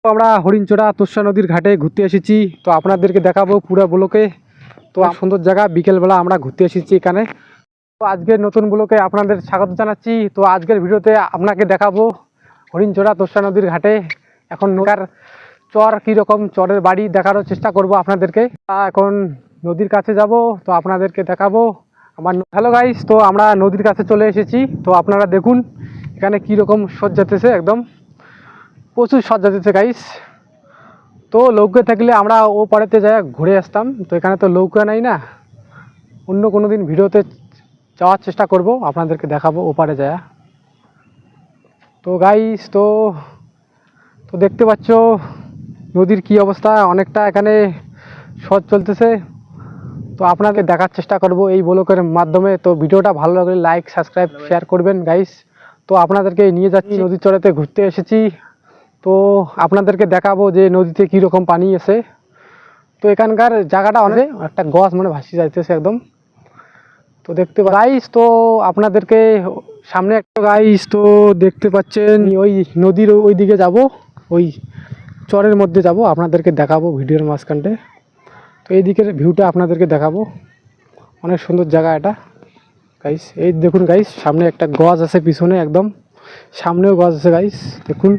তো আমরা হরিণচোড়া তোষা নদীর ঘাটে ঘুরতে এসেছি, তো আপনাদেরকে দেখাবো পুরো ব্লকে। তো সুন্দর জায়গা, বিকেলবেলা আমরা ঘুরতে এসেছি এখানে। তো আজকের নতুন ব্লকে আপনাদের স্বাগত জানাচ্ছি। তো আজকের ভিডিওতে আপনাকে দেখাবো হরিণচোড়া তোষা নদীর ঘাটে এখন নৌকার চর কীরকম, চরের বাড়ি দেখারও চেষ্টা করব আপনাদেরকে। এখন নদীর কাছে যাব, তো আপনাদেরকে দেখাবো আমার। হ্যালো গাইস, তো আমরা নদীর কাছে চলে এসেছি। তো আপনারা দেখুন এখানে কীরকম সজ্জাতেছে, একদম প্রচুর সজ্জাতেছে গাইস। তো নৌকা থাকলে আমরা ও পাড়েতে যাই ঘুরে আসতাম, তো এখানে তো নৌকা নাই না। অন্য কোনো দিন ভিডিওতে যাওয়ার চেষ্টা করব, আপনাদেরকে দেখাবো ও পাড়ে যায়। তো গাইস, তো তো দেখতে পাচ্ছ নদীর কি অবস্থা, অনেকটা এখানে সজ চলতেছে। তো আপনাকে দেখার চেষ্টা করব এই ব্লগের মাধ্যমে। তো ভিডিওটা ভালো লাগলে লাইক সাবস্ক্রাইব শেয়ার করবেন গাইস। তো আপনাদেরকে নিয়ে যাচ্ছি নদীর চড়াতে, ঘুরতে এসেছি। তো আপনাদেরকে দেখাবো যে নদীতে কীরকম পানি আছে। তো এখানকার জায়গাটা অনেক একটা গছ মানে ভাসি যাইতেছে একদম। তো দেখতে গাইস, তো আপনাদেরকে সামনে একটা গাইস, তো দেখতে পাচ্ছেন ওই নদীর ওই দিকে যাব, ওই চরের মধ্যে যাব, আপনাদেরকে দেখাবো ভিডিওর মাঝখানটে। তো এই দিকের ভিউটা আপনাদেরকে দেখাবো, অনেক সুন্দর জায়গা এটা গাইস। এই দেখুন গাইস, সামনে একটা গাছ আছে, পিছনে একদম সামনেও গাছ আছে গাইস, দেখুন।